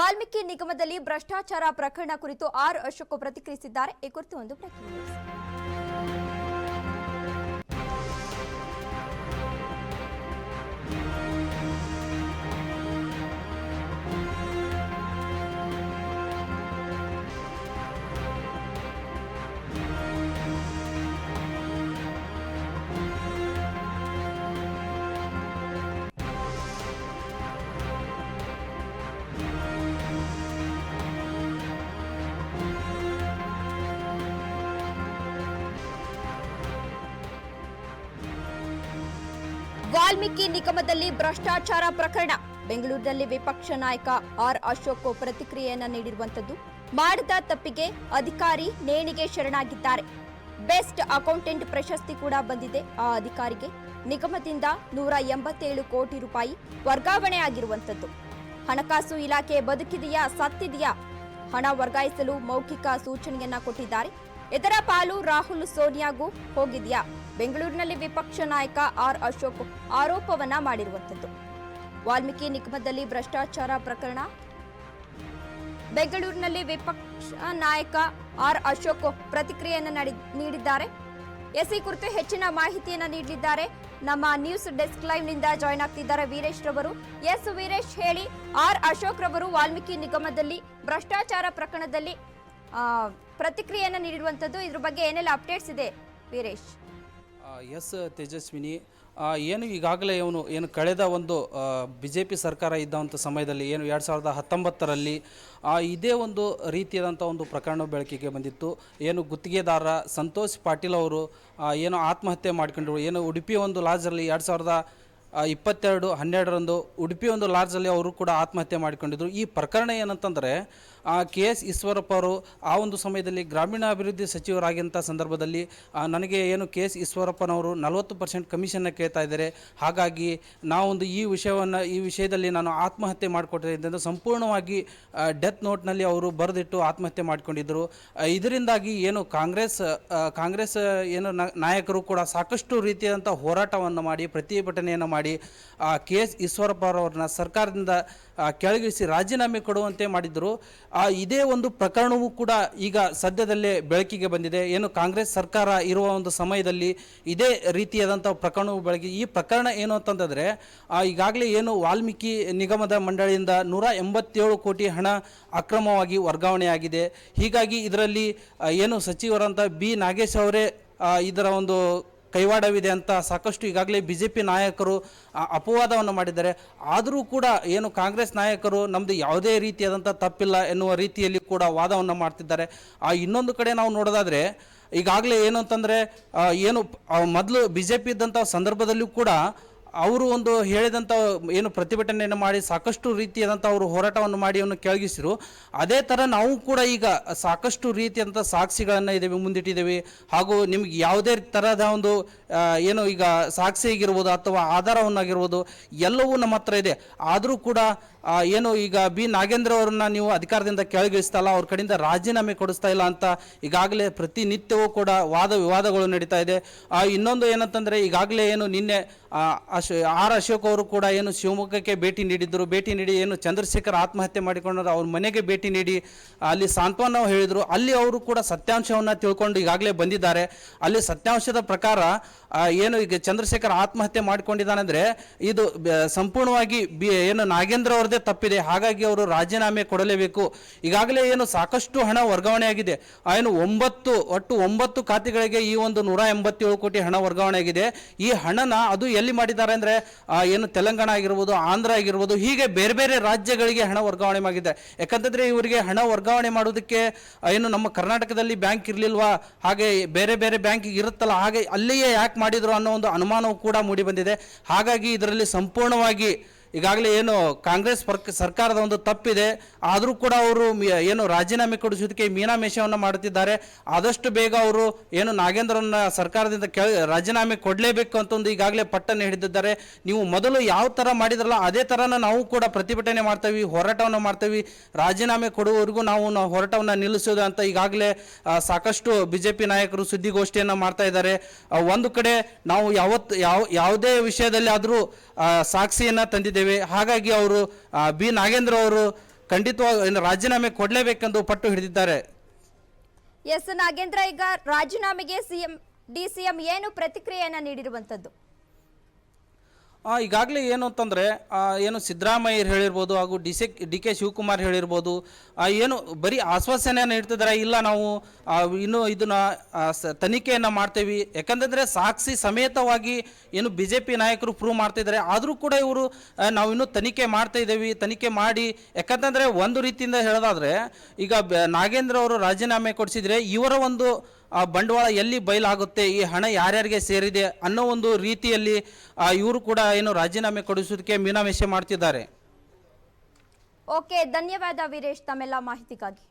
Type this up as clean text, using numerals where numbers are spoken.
ವಾಲ್ಮೀಕಿ ನಿಗಮದಲ್ಲಿ ಭ್ರಷ್ಟಾಚಾರ ಪ್ರಕರಣ ಕುರಿತು ಆರ್ ಅಶೋಕ್ ಪ್ರತಿಕ್ರಿಯಿಸಿದ್ದಾರೆ. ಈ ಕುರಿತು ಒಂದು ಬ್ರೇಕಿಂಗ್ ನ್ಯೂಸ್. ವಾಲ್ಮೀಕಿ ನಿಗಮದಲ್ಲಿ ಭ್ರಷ್ಟಾಚಾರ ಪ್ರಕರಣ. ಬೆಂಗಳೂರಿನಲ್ಲಿ ವಿಪಕ್ಷ ನಾಯಕ ಆರ್ ಅಶೋಕ್ ಪ್ರತಿಕ್ರಿಯೆಯನ್ನ ನೀಡಿರುವಂತದ್ದು. ಮಾಡಿದ ತಪ್ಪಿಗೆ ಅಧಿಕಾರಿ ನೇಣಿಗೆ ಶರಣಾಗಿದ್ದಾರೆ. ಬೆಸ್ಟ್ ಅಕೌಂಟೆಂಟ್ ಪ್ರಶಸ್ತಿ ಕೂಡ ಬಂದಿದೆ ಆ ಅಧಿಕಾರಿಗೆ. ನಿಗಮದಿಂದ 187 ಕೋಟಿ ರೂಪಾಯಿ ವರ್ಗಾವಣೆ ಆಗಿರುವಂತದ್ದು. ಹಣಕಾಸು ಇಲಾಖೆ ಬದುಕಿದೆಯಾ ಸತ್ತಿದೆಯಾ? ಹಣ ವರ್ಗಾಯಿಸಲು ಮೌಖಿಕ ಸೂಚನೆಯನ್ನ ಕೊಟ್ಟಿದ್ದಾರೆ. ಇದರ ಪಾಲು ರಾಹುಲ್ ಸೋನಿಯಾಗೂ ಹೋಗಿದೆಯಾ? ಬೆಂಗಳೂರಿನಲ್ಲಿ ವಿಪಕ್ಷ ನಾಯಕ ಆರ್ ಅಶೋಕ್ ಆರೋಪವನ್ನ ಮಾಡಿರುವಂತದ್ದು. ವಾಲ್ಮೀಕಿ ನಿಗಮದಲ್ಲಿ ಭ್ರಷ್ಟಾಚಾರ ಪ್ರಕರಣ. ಬೆಂಗಳೂರಿನಲ್ಲಿ ವಿಪಕ್ಷ ನಾಯಕ ಆರ್ ಅಶೋಕ್ ಪ್ರತಿಕ್ರಿಯೆಯನ್ನು ನೀಡಿದ್ದಾರೆ. ಈ ಕುರಿತು ಹೆಚ್ಚಿನ ಮಾಹಿತಿಯನ್ನ ನೀಡಲಿದ್ದಾರೆ. ನಮ್ಮ ನ್ಯೂಸ್ ಡೆಸ್ಕ್ ಲೈವ್ ನಿಂದ ಜಾಯ್ನ್ ಆಗ್ತಿದ್ದಾರೆ ವೀರೇಶ್ ರವರು. ವೀರೇಶ್, ಹೇಳಿ, ಆರ್ ಅಶೋಕ್ ರವರು ವಾಲ್ಮೀಕಿ ನಿಗಮದಲ್ಲಿ ಭ್ರಷ್ಟಾಚಾರ ಪ್ರಕರಣದಲ್ಲಿ ಪ್ರತಿಕ್ರಿಯೆಯನ್ನು ನೀಡಿರುವಂತದ್ದು. ಇದ್ರ ಬಗ್ಗೆ ಏನೆಲ್ಲ ಅಪ್ಡೇಟ್ಸ್ ಇದೆ ವೀರೇಶ್? ತೇಜಸ್ವಿನಿ, ಏನು ಈಗಾಗಲೇ ಏನು ಕಳೆದ ಒಂದು BJP ಸರ್ಕಾರ ಇದ್ದಂಥ ಸಮಯದಲ್ಲಿ 2019ರಲ್ಲಿ ಇದೇ ಒಂದು ರೀತಿಯಾದಂಥ ಒಂದು ಪ್ರಕರಣ ಬೆಳಕಿಗೆ ಬಂದಿತ್ತು. ಗುತ್ತಿಗೆದಾರ ಸಂತೋಷ್ ಪಾಟೀಲ್ ಅವರು ಆತ್ಮಹತ್ಯೆ ಮಾಡಿಕೊಂಡ್ರು. ಉಡುಪಿ ಒಂದು ಲಾಡ್ಜಲ್ಲಿ 2022/12 ಉಡುಪಿ ಒಂದು ಲಾಡ್ಜಲ್ಲಿ ಅವರು ಕೂಡ ಆತ್ಮಹತ್ಯೆ ಮಾಡಿಕೊಂಡಿದ್ರು. ಈ ಪ್ರಕರಣ ಏನಂತಂದರೆ KS ಈಶ್ವರಪ್ಪ ಅವರು ಆ ಒಂದು ಸಮಯದಲ್ಲಿ ಗ್ರಾಮೀಣಾಭಿವೃದ್ಧಿ ಸಚಿವರಾಗಿಂಥ ಸಂದರ್ಭದಲ್ಲಿ ನನಗೆ KS ಈಶ್ವರಪ್ಪನವರು 40% ಕಮಿಷನ್ನ ಕೇಳ್ತಾ ಇದ್ದಾರೆ, ಹಾಗಾಗಿ ನಾವೊಂದು ಈ ವಿಷಯದಲ್ಲಿ ನಾನು ಆತ್ಮಹತ್ಯೆ ಮಾಡಿಕೊಟ್ಟಿದ್ದೆ ಸಂಪೂರ್ಣವಾಗಿ ಡೆತ್ ನೋಟ್ನಲ್ಲಿ ಅವರು ಬರೆದಿಟ್ಟು ಆತ್ಮಹತ್ಯೆ ಮಾಡಿಕೊಂಡಿದ್ದರು. ಇದರಿಂದಾಗಿ ಕಾಂಗ್ರೆಸ್ ನಾಯಕರು ಕೂಡ ಸಾಕಷ್ಟು ರೀತಿಯಾದಂಥ ಹೋರಾಟವನ್ನು ಮಾಡಿ ಪ್ರತಿಭಟನೆಯನ್ನು ಮಾಡಿ KS ಈಶ್ವರಪ್ಪ ಅವರನ್ನ ಸರ್ಕಾರದಿಂದ ಕೆಳಗಿಳಿಸಿ ರಾಜೀನಾಮೆ ಕೊಡುವಂತೆ ಮಾಡಿದರು. ಇದೇ ಒಂದು ಪ್ರಕರಣವೂ ಕೂಡ ಈಗ ಸದ್ಯದಲ್ಲೇ ಬೆಳಕಿಗೆ ಬಂದಿದೆ. ಕಾಂಗ್ರೆಸ್ ಸರ್ಕಾರ ಇರುವ ಒಂದು ಸಮಯದಲ್ಲಿ ಇದೇ ರೀತಿಯಾದಂಥ ಪ್ರಕರಣವು ಬೆಳಕಿಗೆ. ಈ ಪ್ರಕರಣ ಏನು ಅಂತಂದರೆ ಈಗಾಗಲೇ ವಾಲ್ಮೀಕಿ ನಿಗಮದ ಮಂಡಳಿಯಿಂದ 187 ಕೋಟಿ ಹಣ ಅಕ್ರಮವಾಗಿ ವರ್ಗಾವಣೆಯಾಗಿದೆ. ಹೀಗಾಗಿ ಇದರಲ್ಲಿ ಸಚಿವರಂತ B ನಾಗೇಶ್ ಅವರೇ ಇದರ ಒಂದು ಕೈವಾಡವಿದೆ ಅಂತ ಸಾಕಷ್ಟು ಈಗಾಗಲೇ BJP ನಾಯಕರು ಅಪವಾದವನ್ನು ಮಾಡಿದ್ದಾರೆ. ಆದರೂ ಕೂಡ ಕಾಂಗ್ರೆಸ್ ನಾಯಕರು ನಮ್ಮದು ಯಾವುದೇ ರೀತಿಯಾದಂಥ ತಪ್ಪಿಲ್ಲ ಎನ್ನುವ ರೀತಿಯಲ್ಲಿ ಕೂಡ ವಾದವನ್ನು ಮಾಡ್ತಿದ್ದಾರೆ. ಇನ್ನೊಂದು ಕಡೆ ನಾವು ನೋಡೋದಾದರೆ ಈಗಾಗಲೇ ಅಂತಂದರೆ ಮೊದಲು BJP ಇದ್ದಂಥ ಸಂದರ್ಭದಲ್ಲೂ ಕೂಡ ಅವರು ಹೇಳಿದಂಥ ಪ್ರತಿಭಟನೆಯನ್ನು ಮಾಡಿ ಸಾಕಷ್ಟು ರೀತಿಯಾದಂಥ ಅವರು ಹೋರಾಟವನ್ನು ಮಾಡಿ ಕೆಳಗಿಸಿರು. ಅದೇ ಥರ ನಾವು ಕೂಡ ಈಗ ಸಾಕಷ್ಟು ರೀತಿಯಾದಂಥ ಸಾಕ್ಷಿಗಳನ್ನು ಮುಂದಿಟ್ಟಿದ್ದೇವೆ. ಹಾಗೂ ನಿಮ್ಗೆ ಯಾವುದೇ ಥರದ ಒಂದು ಈಗ ಸಾಕ್ಷಿ ಆಗಿರ್ಬೋದು ಅಥವಾ ಆಧಾರವನ್ನಾಗಿರ್ಬೋದು ಎಲ್ಲವೂ ನಮ್ಮ ಹತ್ರ ಇದೆ. ಆದರೂ ಕೂಡ ಈಗ B ನಾಗೇಂದ್ರ ಅವರನ್ನ ನೀವು ಅಧಿಕಾರದಿಂದ ಕೆಳಗಿಳಿಸ್ತಲ್ಲ, ಅವ್ರ ಕಡೆಯಿಂದ ರಾಜೀನಾಮೆ ಕೊಡಿಸ್ತಾ ಇಲ್ಲ ಅಂತ ಈಗಾಗಲೇ ಪ್ರತಿನಿತ್ಯವೂ ಕೂಡ ವಾದ ವಿವಾದಗಳು ನಡೀತಾ ಇದೆ. ಇನ್ನೊಂದು ಏನಂತಂದರೆ ಈಗಾಗಲೇ ನಿನ್ನೆ ಆರ್ ಅಶೋಕ್ ಅವರು ಕೂಡ ಶಿವಮೊಗ್ಗಕ್ಕೆ ಭೇಟಿ ನೀಡಿದ್ದರು. ಭೇಟಿ ನೀಡಿ ಚಂದ್ರಶೇಖರ್ ಆತ್ಮಹತ್ಯೆ ಮಾಡಿಕೊಂಡ್ರು, ಅವ್ರ ಮನೆಗೆ ಭೇಟಿ ನೀಡಿ ಅಲ್ಲಿ ಸಾಂತ್ವನ ಹೇಳಿದರು. ಅಲ್ಲಿ ಅವರು ಕೂಡ ಸತ್ಯಾಂಶವನ್ನು ತಿಳ್ಕೊಂಡು ಈಗಾಗಲೇ ಬಂದಿದ್ದಾರೆ. ಅಲ್ಲಿ ಸತ್ಯಾಂಶದ ಪ್ರಕಾರ ಈಗ ಚಂದ್ರಶೇಖರ್ ಆತ್ಮಹತ್ಯೆ ಮಾಡಿಕೊಂಡಿದ್ದಾನೆ ಅಂದರೆ ಇದು ಸಂಪೂರ್ಣವಾಗಿ ನಾಗೇಂದ್ರ ಅವರದೇ ತಪ್ಪಿದೆ, ಹಾಗಾಗಿ ಅವರು ರಾಜೀನಾಮೆ ಕೊಡಲೇಬೇಕು. ಈಗಾಗಲೇ ಸಾಕಷ್ಟು ಹಣ ವರ್ಗಾವಣೆ ಆಗಿದೆ. ಒಟ್ಟು 9 ಖಾತೆಗಳಿಗೆ ಈ ಒಂದು 187 ಕೋಟಿ ಹಣ ವರ್ಗಾವಣೆ ಆಗಿದೆ. ಈ ಹಣನ ಅದು ಎಲ್ಲಿ ಮಾಡಿದ್ದಾರೆ ಅಂದರೆ ತೆಲಂಗಾಣ ಆಗಿರ್ಬೋದು, ಆಂಧ್ರ ಆಗಿರ್ಬೋದು, ಹೀಗೆ ಬೇರೆ ಬೇರೆ ರಾಜ್ಯಗಳಿಗೆ ಹಣ ವರ್ಗಾವಣೆ ಆಗಿದೆ. ಯಾಕಂತಂದರೆ ಇವರಿಗೆ ಹಣ ವರ್ಗಾವಣೆ ಮಾಡೋದಕ್ಕೆ ನಮ್ಮ ಕರ್ನಾಟಕದಲ್ಲಿ ಬ್ಯಾಂಕ್ ಇರಲಿಲ್ವಾ, ಹಾಗೆ ಬೇರೆ ಬೇರೆ ಬ್ಯಾಂಕ್ ಇರುತ್ತಲ್ಲ, ಹಾಗೆ ಅಲ್ಲಿಯೇ ಯಾಕೆ ಮಾಡಿದ್ರು ಅನ್ನೋ ಒಂದು ಅನುಮಾನವೂ ಕೂಡ ಮೂಡಿ ಬಂದಿದೆ. ಹಾಗಾಗಿ ಇದರಲ್ಲಿ ಸಂಪೂರ್ಣವಾಗಿ ಈಗಾಗಲೇ ಕಾಂಗ್ರೆಸ್ ಸರ್ಕಾರದ ಒಂದು ತಪ್ಪಿದೆ. ಆದರೂ ಕೂಡ ಅವರು ರಾಜೀನಾಮೆ ಕೊಡಿಸೋದಕ್ಕೆ ಮೀನಾಮೇಷವನ್ನು ಮಾಡುತ್ತಿದ್ದಾರೆ. ಆದಷ್ಟು ಬೇಗ ಅವರು ನಾಗೇಂದ್ರನ್ನ ಸರ್ಕಾರದಿಂದ ರಾಜೀನಾಮೆ ಕೊಡಲೇಬೇಕು ಅಂತ ಈಗಾಗಲೇ ಪಟ್ಟನ್ನು ಹಿಡಿದಿದ್ದಾರೆ. ನೀವು ಮೊದಲು ಯಾವ ಥರ ಮಾಡಿದ್ರಲ್ಲ ಅದೇ ಥರನ ನಾವು ಕೂಡ ಪ್ರತಿಭಟನೆ ಮಾಡ್ತೀವಿ, ಹೋರಾಟವನ್ನು ಮಾಡ್ತೀವಿ, ರಾಜೀನಾಮೆ ಕೊಡುವವರೆಗೂ ನಾವು ಹೋರಾಟವನ್ನು ನಿಲ್ಲಿಸೋದು ಅಂತ ಈಗಾಗಲೇ ಸಾಕಷ್ಟು BJP ನಾಯಕರು ಸುದ್ದಿಗೋಷ್ಠಿಯನ್ನು ಮಾಡ್ತಾ ಇದ್ದಾರೆ. ಒಂದು ಕಡೆ ನಾವು ಯಾವುದೇ ವಿಷಯದಲ್ಲಿ ಆದರೂ ಸಾಕ್ಷಿಯನ್ನು ತಂದಿದ್ದೇವೆ. ಹಾಗಾಗಿ ಅವರು B ನಾಗೇಂದ್ರ ಅವರು ಖಂಡಿತವಾಗಿ ಏನು ರಾಜೀನಾಮೆ ಕೊಡಲೇಬೇಕೆಂದು ಪಟ್ಟು ಹಿಡಿದಿದ್ದಾರೆ. ಎಸ್ ನಾಗೇಂದ್ರ, ಈಗ ರಾಜೀನಾಮೆಗೆ ಡಿಸಿಎಂ ಏನು ಪ್ರತಿಕ್ರಿಯೆಯನ್ನ ನೀಡಿರುವಂತದ್ದು? ಈಗಾಗಲೇ ಏನು ಅಂತಂದರೆ ಏನು ಸಿದ್ದರಾಮಯ್ಯರು ಹೇಳಿರ್ಬೋದು ಹಾಗೂ ಡಿ ಕೆ ಶಿವಕುಮಾರ್ ಹೇಳಿರ್ಬೋದು, ಏನು ಬರೀ ಆಶ್ವಾಸನೆಯನ್ನು ನೀಡ್ತಿದ್ದಾರೆ. ಇಲ್ಲ ನಾವು ಇನ್ನೂ ಇದನ್ನು ತನಿಖೆಯನ್ನು ಮಾಡ್ತೇವೆ, ಯಾಕಂತಂದರೆ ಸಾಕ್ಷಿ ಸಮೇತವಾಗಿ ಏನು BJP ನಾಯಕರು ಪ್ರೂವ್ ಮಾಡ್ತಿದ್ದಾರೆ. ಆದರೂ ಕೂಡ ಇವರು ನಾವು ಇನ್ನೂ ತನಿಖೆ ಮಾಡ್ತಾ ಇದ್ದೇವೆ, ತನಿಖೆ ಮಾಡಿ, ಯಾಕಂತಂದರೆ ಒಂದು ರೀತಿಯಿಂದ ಹೇಳೋದಾದರೆ ಈಗ ನಾಗೇಂದ್ರ ಅವರು ರಾಜೀನಾಮೆ ಕೊಡಿಸಿದರೆ ಇವರ ಒಂದು ಬಂಡವಾಳ ಎಲ್ಲಿ ಬಯಲಾಗುತ್ತೆ, ಈ ಹಣ ಯಾರ್ಯಾರಿಗೆ ಸೇರಿದೆ ಅನ್ನೋ ಒಂದು ರೀತಿಯಲ್ಲಿ ಇವರು ಕೂಡ ಏನು ರಾಜೀನಾಮೆ ಕೊಡಿಸೋದಕ್ಕೆ ಮೀನಾಮೇಷ ಮಾಡ್ತಿದ್ದಾರೆ. ಓಕೆ, ಧನ್ಯವಾದ ವೀರೇಶ್ ತಮ್ಮೆಲ್ಲ ಮಾಹಿತಿಗಾಗಿ.